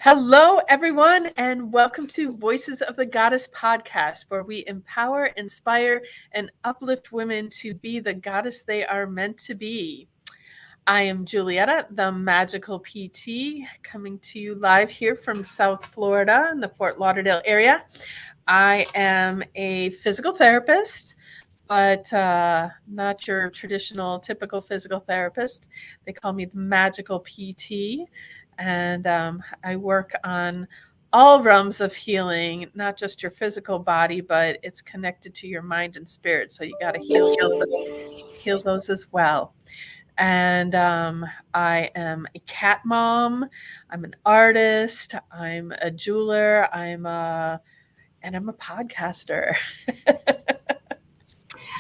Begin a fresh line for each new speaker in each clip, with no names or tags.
Hello, everyone, and welcome to Voices of the Goddess podcast, where we empower, inspire, and uplift women to be the goddess they are meant to be. I am Julietta, the magical PT, coming to you live here from South Florida in the Fort Lauderdale area. I am a physical therapist, but not your traditional, typical physical therapist. They call me the magical PT. And I work on all realms of healing, not just your physical body, but it's connected to your mind and spirit. So you got to heal those as well. And I am a cat mom. I'm an artist. I'm a jeweler. and I'm a podcaster.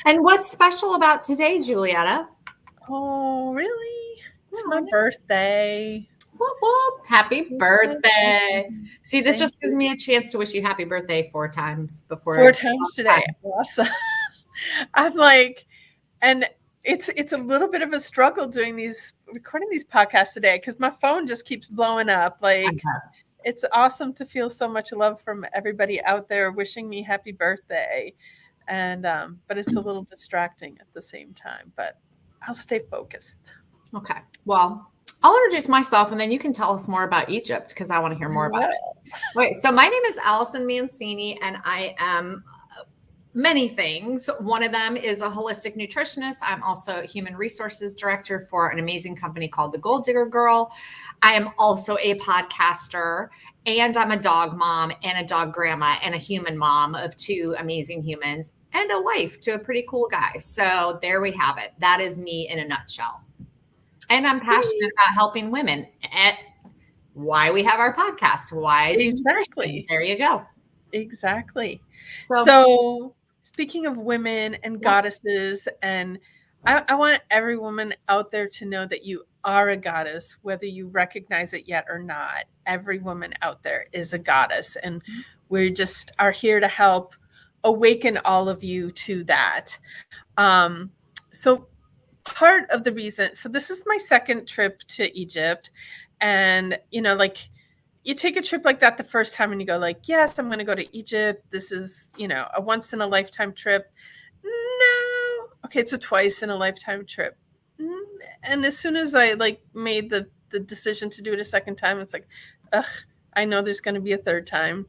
And what's special about today, Julietta?
Oh, really? It's my birthday.
Whoop, whoop. Happy birthday. See, this just gives me a chance to wish you happy birthday 4 times before.
4 times today. Awesome. I'm like, and it's a little bit of a struggle recording these podcasts today because my phone just keeps blowing up. Like, it's awesome to feel so much love from everybody out there wishing me happy birthday. And but it's a little distracting at the same time, but I'll stay focused.
Okay. Well, I'll introduce myself and then you can tell us more about Egypt because I want to hear more about it. Wait, so my name is Allison Mancini and I am many things. One of them is a holistic nutritionist. I'm also a human resources director for an amazing company called The Gold Digger Girl. I am also a podcaster and I'm a dog mom and a dog grandma and a human mom of 2 amazing humans and a wife to a pretty cool guy. So there we have it. That is me in a nutshell. And I'm passionate about helping women. Why we have our podcast. Why do
exactly.
There you go.
Exactly. So speaking of women and goddesses, and I want every woman out there to know that you are a goddess, whether you recognize it yet or not. Every woman out there is a goddess, and we just are here to help awaken all of you to that. So part of the reason, so this is my second trip to Egypt, and you take a trip like that the first time and you go like, yes, I'm going to go to Egypt. This is, a once in a lifetime trip. No. Okay. It's a twice in a lifetime trip. And as soon as I made the decision to do it a second time, it's like, ugh, I know there's going to be a third time.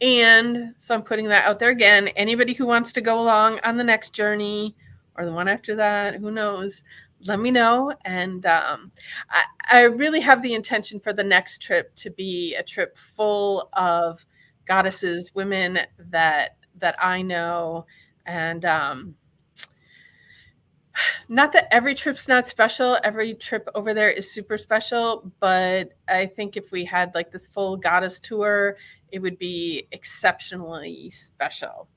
And so I'm putting that out there again. Anybody who wants to go along on the next journey or the one after that, who knows, let me know. And I really have the intention for the next trip to be a trip full of goddesses, women that I know. And not that every trip's not special. Every trip over there is super special. But I think if we had this full goddess tour, it would be exceptionally special.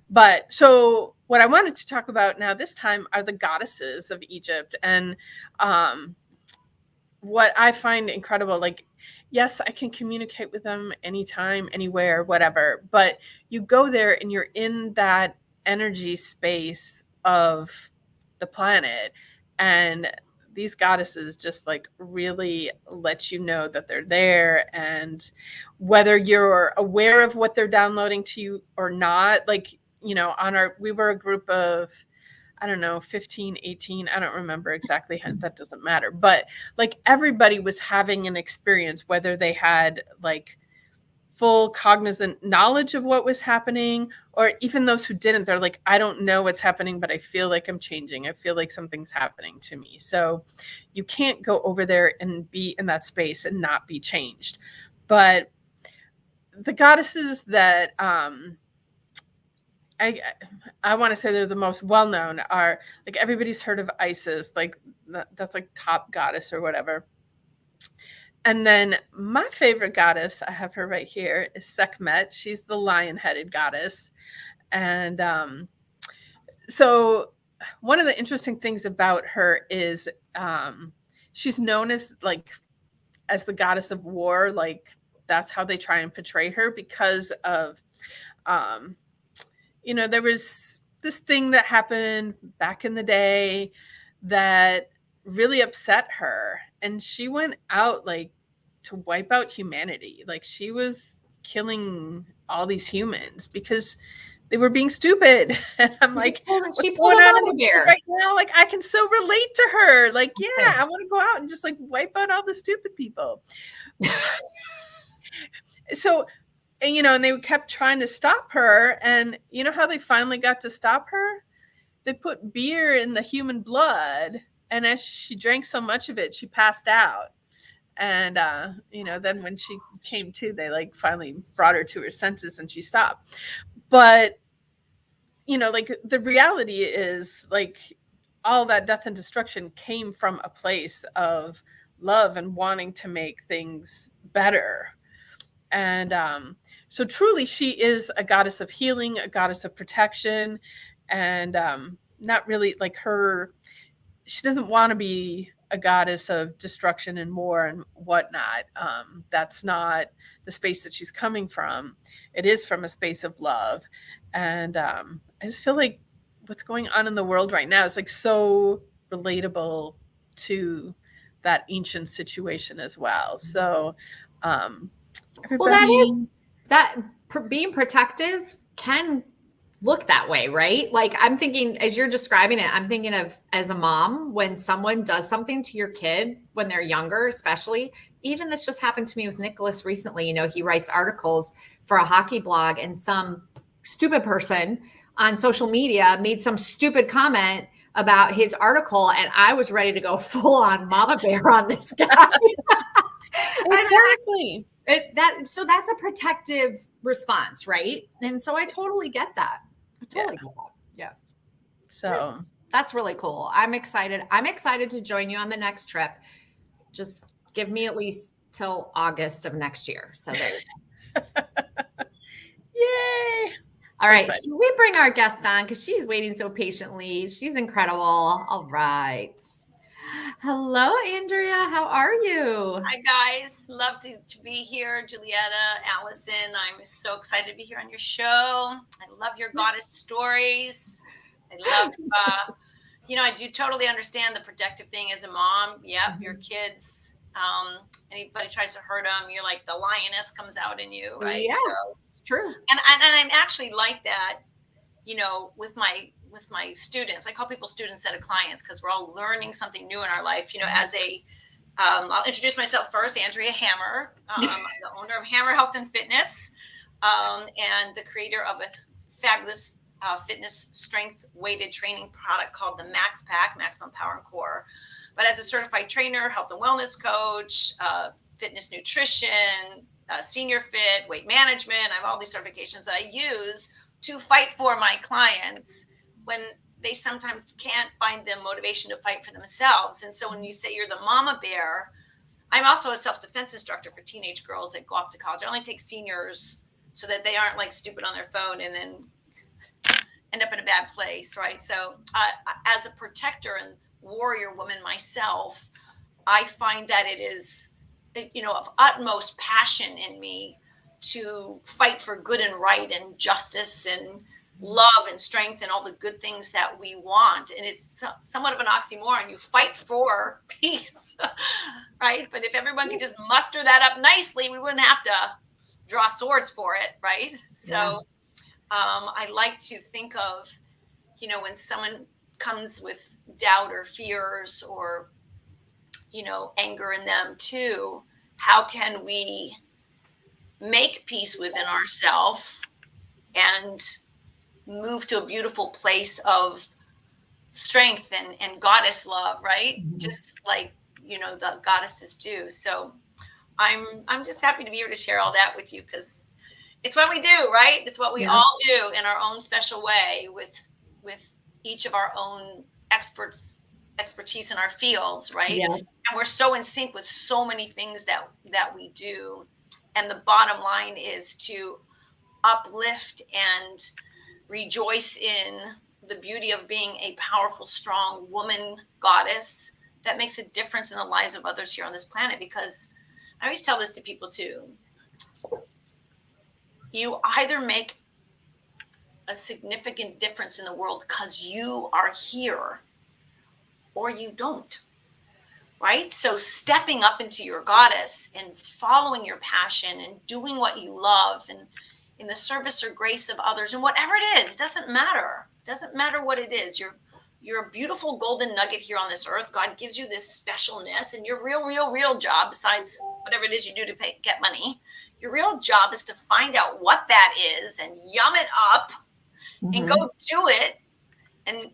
But so what I wanted to talk about now this time are the goddesses of Egypt. And what I find incredible, yes, I can communicate with them anytime, anywhere, whatever, but you go there and you're in that energy space of the planet, and these goddesses just really let you know that they're there. And whether you're aware of what they're downloading to you or not, we were a group of, I don't know, 15, 18. I don't remember exactly. That doesn't matter. But everybody was having an experience, whether they had full cognizant knowledge of what was happening, or even those who didn't, they're like, I don't know what's happening, but I feel like I'm changing. I feel like something's happening to me. So you can't go over there and be in that space and not be changed. But the goddesses that I want to say they're the most well-known are everybody's heard of Isis, that's top goddess or whatever. And then my favorite goddess, I have her right here, is Sekhmet. She's the lion-headed goddess. And so one of the interesting things about her is she's known as the goddess of war. That's how they try and portray her, because of there was this thing that happened back in the day that really upset her, and she went out to wipe out humanity. Like she was killing all these humans because they were being stupid. And I'm like, what's
She pulled
going
a
on in the
mama
world
bear.
right now? Like I can so relate to her. Like, yeah,
Okay.
I want to go out and just like wipe out all the stupid people. So, and, you know, and they kept trying to stop her. And you know how they finally got to stop her? They put beer in the human blood. And as she drank so much of it, she passed out. And, you know, then when she came to, they like finally brought her to her senses and she stopped. But, you know, like the reality is like all that death and destruction came from a place of love and wanting to make things better. And so truly she is a goddess of healing, a goddess of protection, and not really like her, she doesn't want to be a goddess of destruction and war and whatnot. That's not the space that she's coming from. It is from a space of love. And I just feel like what's going on in the world right now is like so relatable to that ancient situation as well. So
Well, that is
everybody,
that being protective can look that way, right? Like I'm thinking as you're describing it, I'm thinking of as a mom when someone does something to your kid when they're younger, especially. Even this just happened to me with Nicholas recently. You know, he writes articles for a hockey blog, and some stupid person on social media made some stupid comment about his article, and I was ready to go full on mama bear on this guy. And
exactly.
so that's a protective response, right? And so I totally get that. I
Yeah.
totally get that. Yeah.
So
That's really cool. I'm excited. I'm excited to join you on the next trip. Just give me at least till August of next year. So there you go.
yay.
All
So
right.
excited.
Should we bring our guest on? Because she's waiting so patiently. She's incredible. All right. Hello, Andrea. How are you?
Hi, guys. Love to be here. Julietta, Allison, I'm so excited to be here on your show. I love your goddess stories. I love, I do totally understand the protective thing as a mom. Yep, your kids, anybody tries to hurt them, you're like the lioness comes out in you, right?
Yeah,
So,
it's true.
and I'm actually like that, with my students. I call people students instead of clients because we're all learning something new in our life. I'll introduce myself first. Andrea Hammer, the owner of Hammer Health and Fitness, and the creator of a fabulous fitness strength weighted training product called the Max Pack, Maximum Power and Core. But as a certified trainer, health and wellness coach, fitness nutrition, senior fit, weight management, I have all these certifications that I use to fight for my clients when they sometimes can't find the motivation to fight for themselves. And so when you say you're the mama bear, I'm also a self-defense instructor for teenage girls that go off to college. I only take seniors so that they aren't like stupid on their phone and then end up in a bad place, right? So as a protector and warrior woman myself, I find that it is, of utmost passion in me to fight for good and right and justice and love and strength and all the good things that we want. And it's somewhat of an oxymoron. You fight for peace, right? But if everyone could just muster that up nicely, we wouldn't have to draw swords for it, right? So I like to think of, when someone comes with doubt or fears or, anger in them too, how can we make peace within ourselves and move to a beautiful place of strength and goddess love, right? Mm-hmm. Just like, the goddesses do. So I'm just happy to be here to share all that with you because it's what we do, right? It's what we all do in our own special way with each of our own expertise in our fields, right? Yeah. And we're so in sync with so many things that we do. And the bottom line is to uplift and rejoice in the beauty of being a powerful, strong woman goddess that makes a difference in the lives of others here on this planet. Because I always tell this to people too. You either make a significant difference in the world because you are here, or you don't. right? So stepping up into your goddess and following your passion and doing what you love and in the service or grace of others and whatever it is, it doesn't matter. It doesn't matter what it is. You're a beautiful golden nugget here on this earth. God gives you this specialness, and your real job, besides whatever it is you do to get money, your real job is to find out what that is and yum it up and go do it and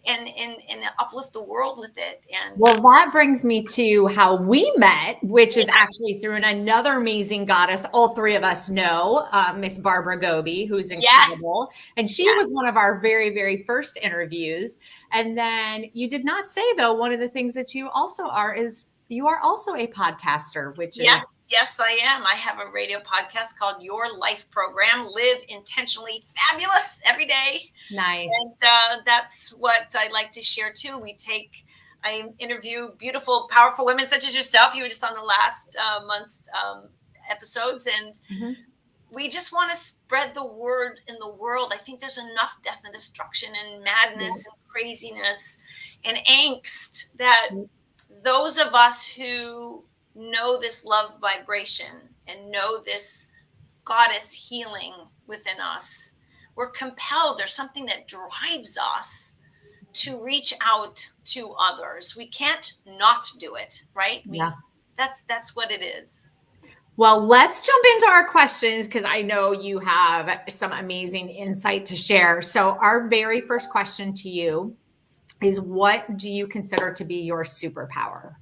uplift the world with it. And
well, that brings me to how we met, which is actually through another amazing goddess all three of us know, Miss Barbara Goby, who's incredible. And she was one of our very, very first interviews. And then you did not say, though, one of the things that you also are is you are also a podcaster, which is...
Yes, I am. I have a radio podcast called Your Life Program, Live Intentionally Fabulous Every Day.
Nice.
And that's what I like to share too. I interview beautiful, powerful women such as yourself. You were just on the last month's episodes, and we just want to spread the word in the world. I think there's enough death and destruction and madness and craziness and angst that those of us who know this love vibration and know this goddess healing within us, we're compelled. There's something that drives us to reach out to others. We can't not do it, right? That's what it is.
Well, let's jump into our questions because I know you have some amazing insight to share. So our very first question to you is, what do you consider to be your superpower?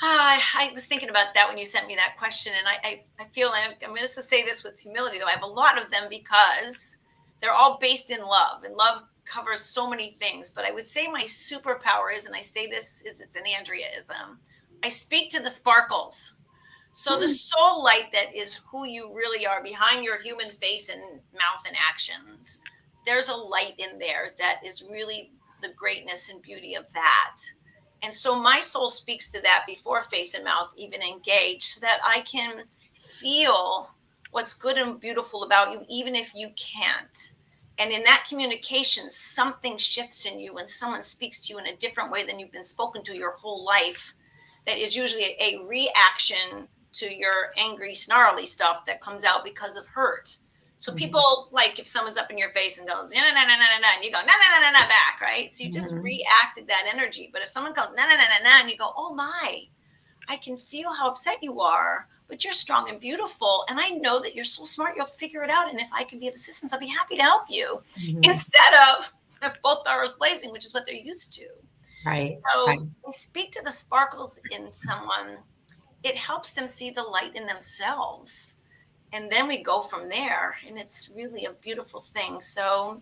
I was thinking about that when you sent me that question, and I feel, and I'm going to say this with humility, though, I have a lot of them because they're all based in love, and love covers so many things. But I would say my superpower is, and I say this is, it's an Andreaism, I speak to the sparkles. So the soul light that is who you really are behind your human face and mouth and actions, there's a light in there that is really the greatness and beauty of that. And so my soul speaks to that before face and mouth even engage, so that I can feel what's good and beautiful about you, even if you can't. And in that communication, something shifts in you when someone speaks to you in a different way than you've been spoken to your whole life. That is usually a reaction to your angry, snarly stuff that comes out because of hurt. So people, like if someone's up in your face and goes, no, and you go, no, back, right? So you just reacted that energy. But if someone goes, no, and you go, oh my, I can feel how upset you are, but you're strong and beautiful. And I know that you're so smart, you'll figure it out. And if I can be of assistance, I'll be happy to help you. Instead of both arrows blazing, which is what they're used to.
Right.
So I speak to the sparkles in someone. It helps them see the light in themselves. And then we go from there, and it's really a beautiful thing. So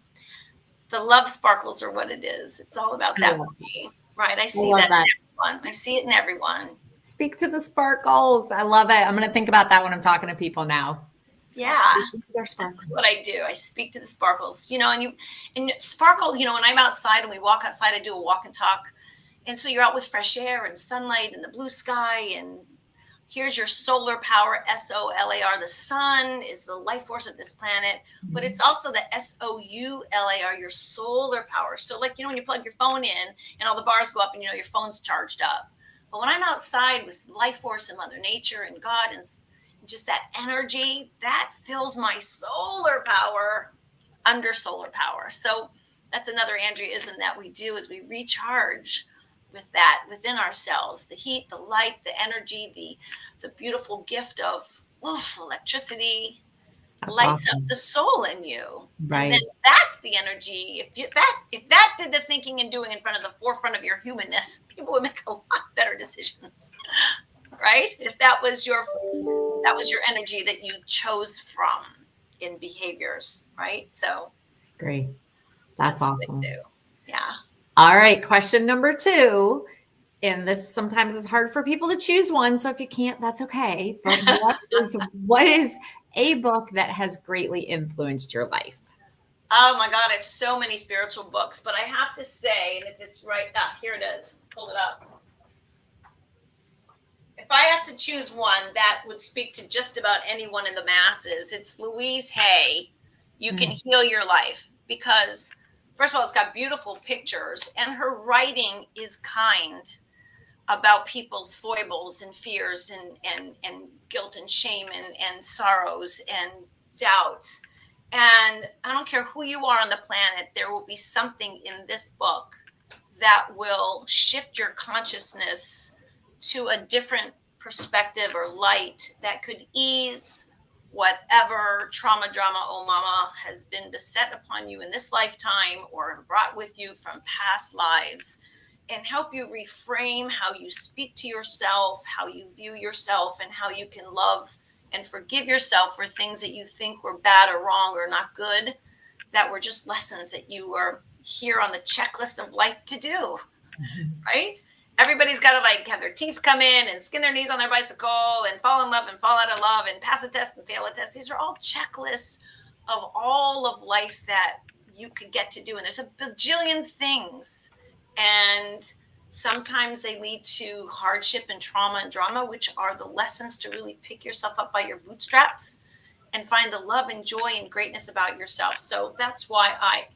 the love sparkles are what it is. It's all about that for me, right? I see that in everyone. I see it in everyone.
Speak to the sparkles. I love it. I'm going to think about that when I'm talking to people now.
Yeah, that's what I do. I speak to the sparkles, and sparkle, when I'm outside and we walk outside, I do a walk and talk. And so you're out with fresh air and sunlight and the blue sky, and here's your solar power, SOLAR. The sun is the life force of this planet, but it's also the SOULAR, your solar power. So like, when you plug your phone in and all the bars go up and, your phone's charged up. But when I'm outside with life force and Mother Nature and God and just that energy, that fills my solar power under solar power. So that's another Andreaism that we do, is we recharge with that within ourselves, the heat, the light, the energy, the beautiful gift of electricity. That's lights up the soul in you. Right. And then that's the energy. If that did the thinking and doing in front of the forefront of your humanness, people would make a lot better decisions. Right? If that was your energy that you chose from in behaviors, right? So
great. That's awesome.
Yeah.
All right. Question number 2. And this sometimes is hard for people to choose one. So if you can't, that's okay. But what is a book that has greatly influenced your life?
Oh my God, I have so many spiritual books, but I have to say, and if it's right, here it is. Pull it up. If I have to choose one that would speak to just about anyone in the masses, it's Louise Hay, You Can Heal Your Life. Because first of all, it's got beautiful pictures and her writing is kind. about people's foibles and fears and guilt and shame and sorrows and doubts. And I don't care who you are on the planet, there will be something in this book that will shift your consciousness to a different perspective or light that could ease whatever trauma, drama, oh mama has been beset upon you in this lifetime or brought with you from past lives, and help you reframe how you speak to yourself, how you view yourself, and how you can love and forgive yourself for things that you think were bad or wrong or not good, that were just lessons that you were here on the checklist of life to do, right? Everybody's got to like have their teeth come in and skin their knees on their bicycle and fall in love and fall out of love and pass a test and fail a test. These are all checklists of all of life that you could get to do. And there's a bajillion things. And sometimes they lead to hardship and trauma and drama, which are the lessons to really pick yourself up by your bootstraps and find the love and joy and greatness about yourself. So that's why I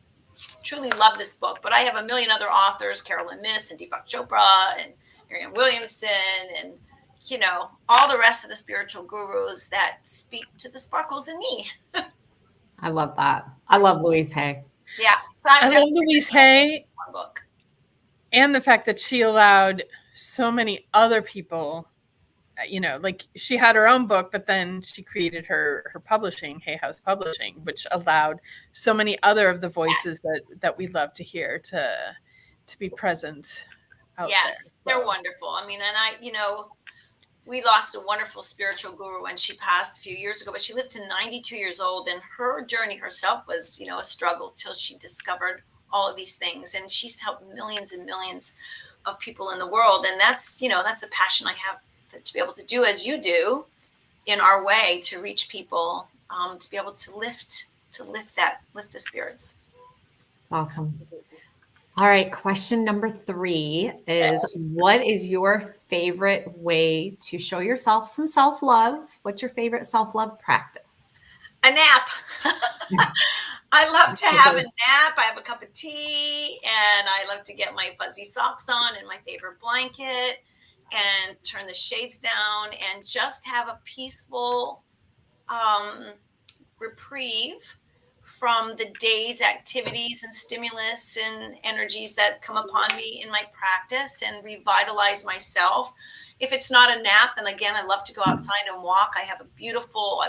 truly love this book. But I have a million other authors, Carolyn Miss and Deepak Chopra and Marianne Williamson and, you know, all the rest of the spiritual gurus that speak to the sparkles in me.
I love that. I love Louise Hay.
Yeah. So
I love Louise Hay.
Book.
And the fact that she allowed so many other people, you know, like she had her own book, but then she created her publishing, Hay House Publishing, which allowed so many other of the voices that we love to hear to be present out there.
Yes, they're wonderful. I mean, and I, you know, we lost a wonderful spiritual guru when she passed a few years ago, but she lived to 92 years old, and her journey herself was, you know, a struggle till she discovered all of these things. And she's helped millions and millions of people in the world. And that's, you know, that's a passion I have to be able to do as you do in our way to reach people, to be able to lift the spirits.
It's awesome. All right. Question number 3 is, what is your favorite way to show yourself some self-love? What's your favorite self-love practice?
A nap. I love to have a nap. I have a cup of tea and I love to get my fuzzy socks on and my favorite blanket and turn the shades down and just have a peaceful reprieve from the day's activities and stimulus and energies that come upon me in my practice, and revitalize myself. If it's not a nap, then again, I love to go outside and walk. I have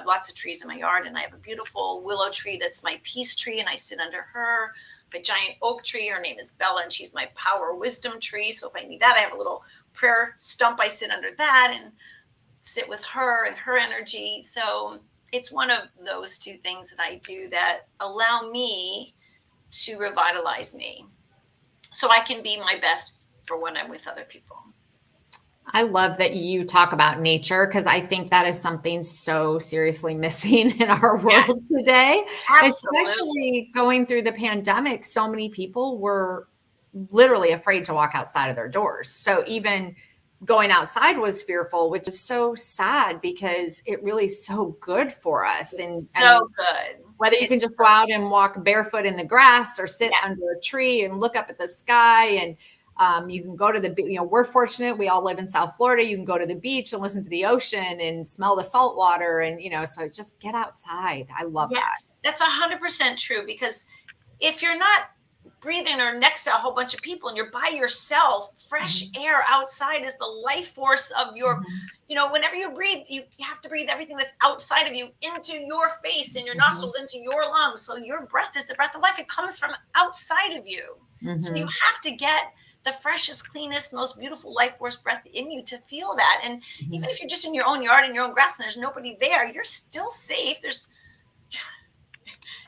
lots of trees in my yard, and I have a beautiful willow tree that's my peace tree, and I sit under her. My giant oak tree, her name is Bella, and she's my power wisdom tree. So if I need that, I have a little prayer stump. I sit under that and sit with her and her energy. So it's one of those two things that I do that allow me to revitalize me so I can be my best for when I'm with other people.
I love that you talk about nature, because I think that is something so seriously missing in our world today.
Absolutely.
Especially going through the pandemic, so many people were literally afraid to walk outside of their doors. So even going outside was fearful, which is so sad because it really is so good for us. And
good.
Whether you can just go out and walk barefoot in the grass or sit under a tree and look up at the sky, and you can go to the, you know, we're fortunate. We all live in South Florida. You can go to the beach and listen to the ocean and smell the salt water. And, you know, so just get outside. I love that.
That's 100% true, because if you're not breathing or next to a whole bunch of people and you're by yourself, fresh air outside is the life force of your, you know, whenever you breathe, you have to breathe everything that's outside of you into your face and your nostrils, into your lungs. So your breath is the breath of life. It comes from outside of you. So you have to get the freshest, cleanest, most beautiful life force breath in you to feel that. And even if you're just in your own yard, in your own grass, and there's nobody there, you're still safe.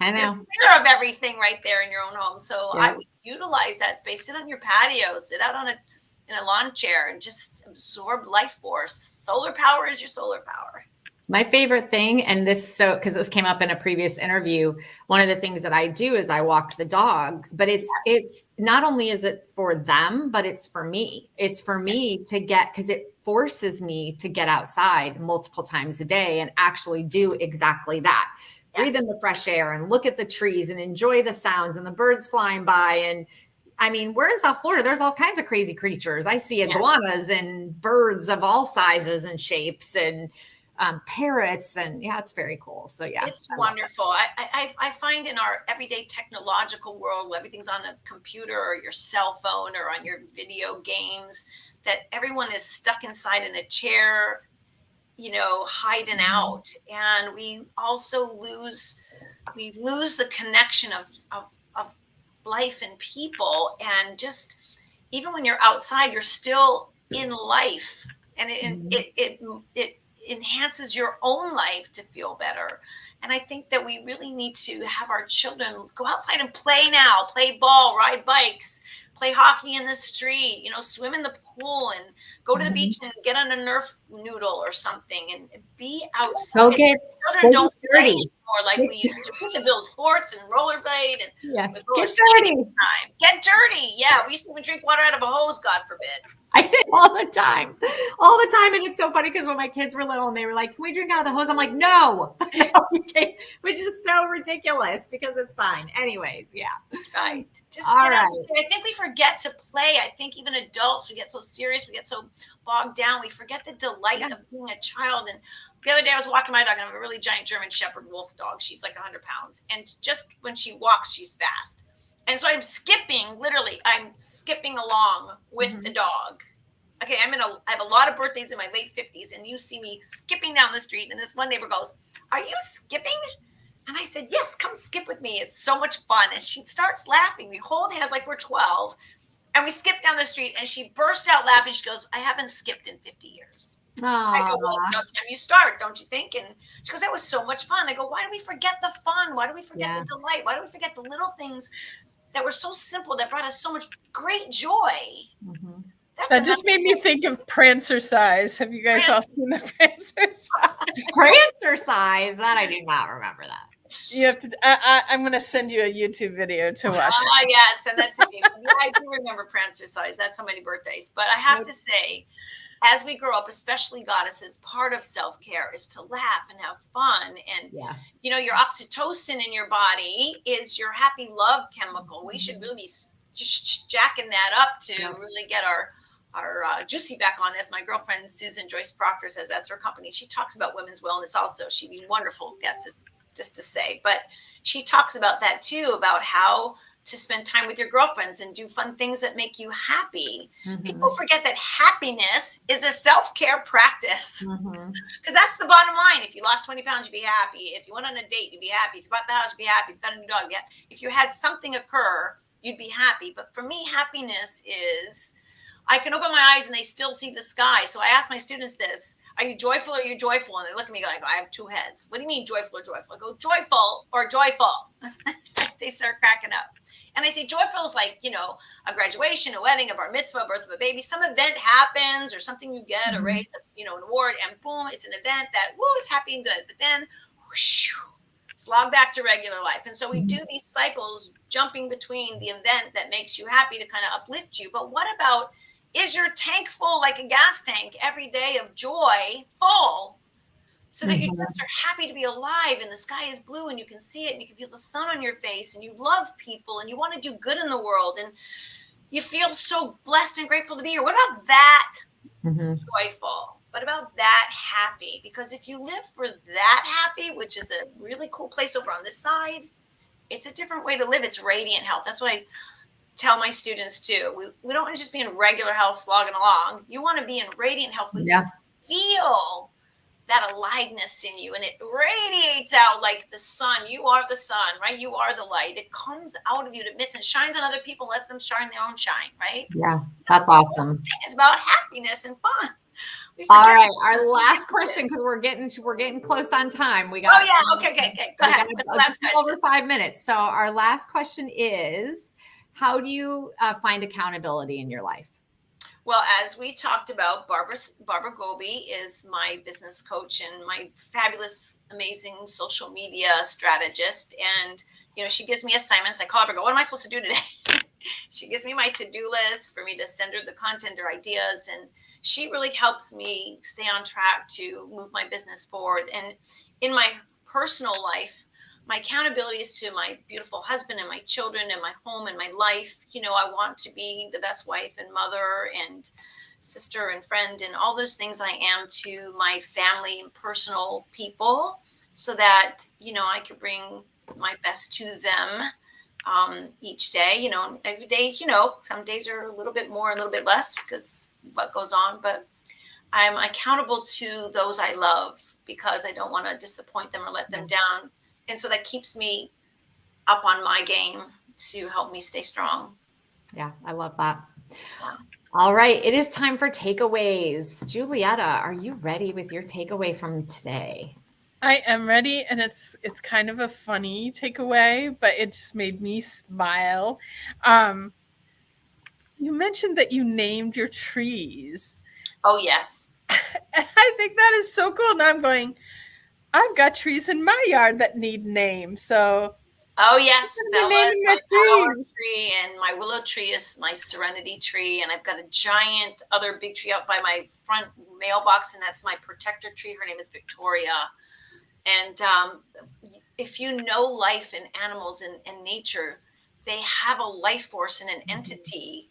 I know.
You're of everything right there in your own home. So I would utilize that space. Sit on your patio, sit out in a lawn chair, and just absorb life force. Solar power is your solar power.
My favorite thing, and because this came up in a previous interview, one of the things that I do is I walk the dogs, but it's not only is it for them, but it's for me. It's for me to because it forces me to get outside multiple times a day and actually do exactly that. Breathe in the fresh air and look at the trees and enjoy the sounds and the birds flying by. And I mean, we're in South Florida. There's all kinds of crazy creatures. I see
Yes.
iguanas and birds of all sizes and shapes and parrots. And yeah, it's very cool. So yeah.
It's wonderful. I find in our everyday technological world, where everything's on a computer or your cell phone or on your video games, that everyone is stuck inside in a chair, you know, hiding out. And we also lose the connection of life and people. And just, even when you're outside, you're still in life. And it enhances your own life to feel better. And I think that we really need to have our children go outside and play now, play ball, ride bikes, play hockey in the street, you know, swim in the pool and go to the beach and get on a Nerf noodle or something and be outside. Children don't play anymore like we used to. We used to build forts and rollerblade and
get dirty.
Get dirty. Yeah, we used to even drink water out of a hose, God forbid.
I did all the time. And it's so funny because when my kids were little and they were like, can we drink out of the hose? I'm like, no, you can't, which is so ridiculous because it's fine. Anyways, yeah.
Right. Just get out. I think we forget to play. I think even adults, we get so serious, we get so bogged down. We forget the delight of being a child. And the other day I was walking my dog, and I have a really giant German Shepherd wolf dog. She's like 100 pounds. And just when she walks, she's fast. And so I'm skipping along with the dog. Okay, I have a lot of birthdays in my late 50s, and you see me skipping down the street, and this one neighbor goes, "Are you skipping?" And I said, "Yes, come skip with me. It's so much fun." And she starts laughing. We hold hands like we're 12, and we skip down the street, and she burst out laughing. She goes, "I haven't skipped in 50 years."
Aww.
I go, "Well, it's about time you start, don't you think?" And she goes, "That was so much fun." I go, "Why do we forget the fun? Why do we forget the delight? Why do we forget the little things that were so simple, that brought us so much great joy?"
That just made me think of Prancercise. Have you guys all seen the Prancercise?
Prancercise? That I do not remember that.
You have to. I'm going to send you a YouTube video to watch.
Yes, and that's I do remember Prancercise. That's so many birthdays. But I have to say, as we grow up, especially goddesses, part of self-care is to laugh and have fun. And, you know, your oxytocin in your body is your happy love chemical. We should really be just jacking that up to really get our juicy back on. As my girlfriend Susan Joyce Proctor says, that's her company. She talks about women's wellness also. She'd be a wonderful guest just to say. But she talks about that too, about how to spend time with your girlfriends and do fun things that make you happy. People forget that happiness is a self-care practice, because that's the bottom line. If you lost 20 pounds, you'd be happy. If you went on a date, you'd be happy. If you bought the house, you'd be happy. If you got a new dog, if you had something occur, you'd be happy. But for me, happiness is, I can open my eyes and they still see the sky. So I ask my students this: are you joyful or are you joyful? And they look at me like, I have two heads. What do you mean joyful or joyful? I go, joyful or joyful. They start cracking up. And I say joyful is like, you know, a graduation, a wedding, a bar mitzvah, a birth of a baby. Some event happens or something you get, a raise, you know, an award, and boom, it's an event that, woo, is happy and good. But then, whoosh, slog back to regular life. And so we do these cycles, jumping between the event that makes you happy to kind of uplift you. But what about, is your tank full like a gas tank every day of joy, full, so that you just are happy to be alive and the sky is blue and you can see it and you can feel the sun on your face and you love people and you want to do good in the world and you feel so blessed and grateful to be here? What about that joyful? What about that happy? Because if you live for that happy, which is a really cool place over on this side, it's a different way to live. It's radiant health. That's what I tell my students too. We don't want to just be in regular health slogging along. You want to be in radiant health where you feel that aliveness in you and it radiates out like the sun. You are the sun, right? You are the light. It comes out of you, it emits and shines on other people, lets them shine their own shine, right?
Yeah, that's awesome.
It's about happiness and fun.
All right, our last question, because we're getting close on time. We got
okay. Go ahead.
Just over 5 minutes. So our last question is, how do you find accountability in your life?
Well, as we talked about, Barbara Goby is my business coach and my fabulous, amazing social media strategist. And, you know, she gives me assignments. I call her and go, what am I supposed to do today? She gives me my to-do list for me to send her the content or ideas. And she really helps me stay on track to move my business forward. And in my personal life, my accountability is to my beautiful husband and my children and my home and my life. I want to be the best wife and mother and sister and friend and all those things I am to my family and personal people, so that, I could bring my best to them each day. Every day, some days are a little bit more, a little bit less because what goes on, but I'm accountable to those I love because I don't want to disappoint them or let them down. And so that keeps me up on my game to help me stay strong.
Yeah, I love that.
Yeah.
All right, it is time for takeaways. Julietta, are you ready with your takeaway from today?
I am ready, and it's kind of a funny takeaway, but it just made me smile. Um, you mentioned that you named your trees.
Oh, yes.
And I think that is so cool. Now I'm going, I've got trees in my yard that need names. So
Oh,
I'm
yes.
gonna be
Bella
naming
is
my
my power
trees.
tree, and my willow tree is my serenity tree. And I've got a giant other big tree out by my front mailbox, and that's my protector tree. Her name is Victoria. And if you know life and animals and nature, they have a life force and an entity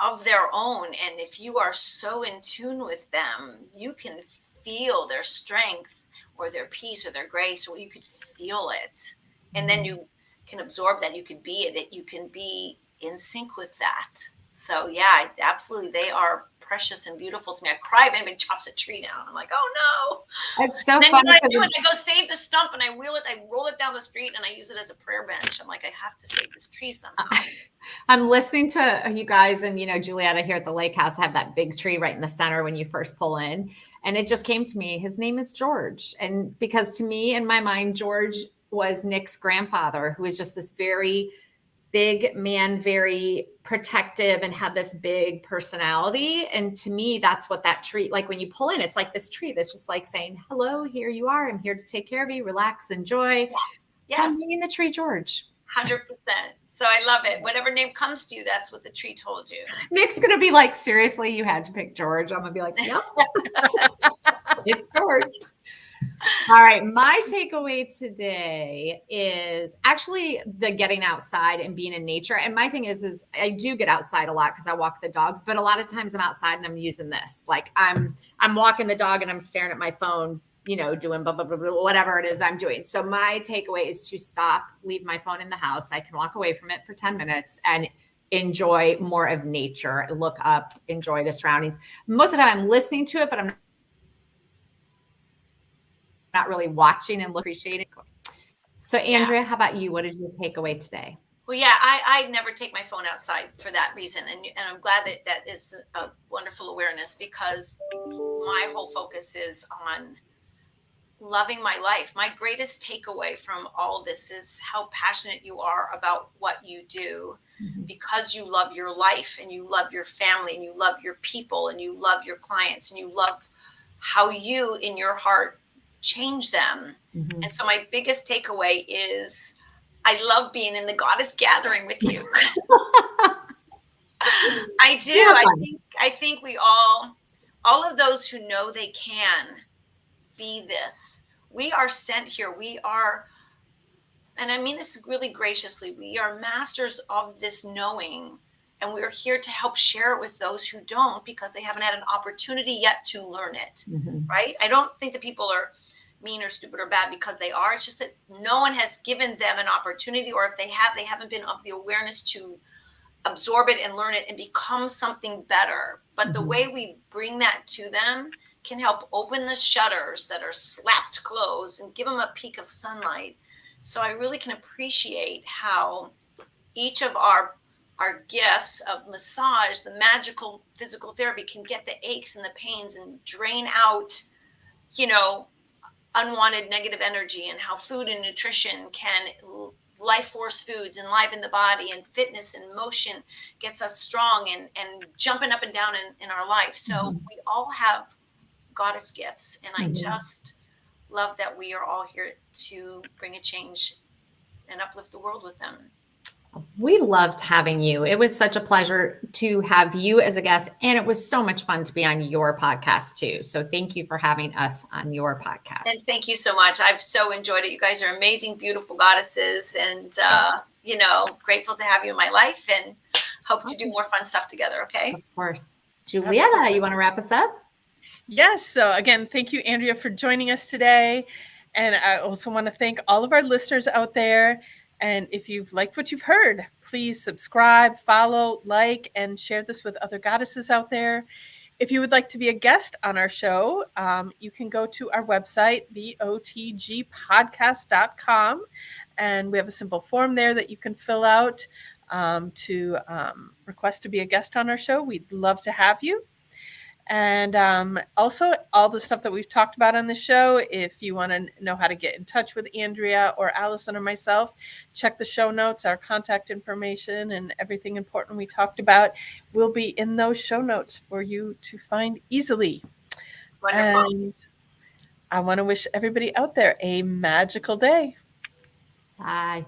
of their own. And if you are so in tune with them, you can feel their strength or their peace or their grace, or you could feel it. And then you can absorb that. You could be it. You can be in sync with that. So yeah, absolutely. They are precious and beautiful to me. I cry if anybody chops a tree down. I'm like, oh no.
It's so
And then
funny.
what I do is I go save the stump and I wheel it, I roll it down the street and I use it as a prayer bench. I'm like, I have to save this tree somehow.
I'm listening to you guys, and Julietta here at the lake house have that big tree right in the center when you first pull in. And it just came to me, his name is George. And because to me, in my mind, George was Nick's grandfather, who was just this very big man, very protective, and had this big personality. And to me, that's what that tree, like when you pull in, it's like this tree that's just like saying, hello, here you are. I'm here to take care of you, relax, enjoy.
Yes.
So I'm naming the tree George.
100%. So I love it. Whatever name comes to you, that's what the tree told you.
Nick's going to be like, seriously, you had to pick George. I'm going to be like, yep, it's George. All right. My takeaway today is actually the getting outside and being in nature. And my thing is I do get outside a lot because I walk the dogs, but a lot of times I'm outside and I'm using this. Like I'm walking the dog and I'm staring at my phone, doing blah, blah, blah, blah, whatever it is I'm doing. So my takeaway is to stop, leave my phone in the house. I can walk away from it for 10 minutes and enjoy more of nature, look up, enjoy the surroundings. Most of the time I'm listening to it, but I'm not really watching and appreciating. So Andrea, how about you? What is your takeaway today?
Well, yeah, I never take my phone outside for that reason. And I'm glad that is a wonderful awareness, because my whole focus is on loving my life. My greatest takeaway from all this is how passionate you are about what you do, because you love your life and you love your family and you love your people and you love your clients and you love how you in your heart change them. And so my biggest takeaway is I love being in the goddess gathering with you. I do.
Yeah.
I think we all of those who know they can be this. We are sent here. We are, and I mean this really graciously, we are masters of this knowing, and we're here to help share it with those who don't, because they haven't had an opportunity yet to learn it. Right? I don't think that people are mean or stupid or bad because they are. It's just that no one has given them an opportunity, or if they have, they haven't been of the awareness to absorb it and learn it and become something better. But the way we bring that to them can help open the shutters that are slapped closed and give them a peek of sunlight. So I really can appreciate how each of our gifts of massage, the magical physical therapy, can get the aches and the pains and drain out, unwanted negative energy, and how food and nutrition can life force foods enliven the body, and fitness and motion gets us strong and jumping up and down in our life. So we all have goddess gifts, and I just love that we are all here to bring a change and uplift the world with them.
We loved having you. It was such a pleasure to have you as a guest, and it was so much fun to be on your podcast too. So thank you for having us on your podcast.
And thank you so much. I've so enjoyed it. You guys are amazing, beautiful goddesses, and grateful to have you in my life, and hope to do more fun stuff together. Okay.
Of course. Julietta, you want to wrap us up?
Yes. So again, thank you, Andrea, for joining us today. And I also want to thank all of our listeners out there. And if you've liked what you've heard, please subscribe, follow, like, and share this with other goddesses out there. If you would like to be a guest on our show, you can go to our website, theotgpodcast.com. And we have a simple form there that you can fill out to request to be a guest on our show. We'd love to have you. And also all the stuff that we've talked about on the show, if you want to know how to get in touch with Andrea or Allison or myself, check the show notes. Our contact information and everything important we talked about will be in those show notes for you to find easily.
Wonderful.
And I want to wish everybody out there a magical day.
Bye.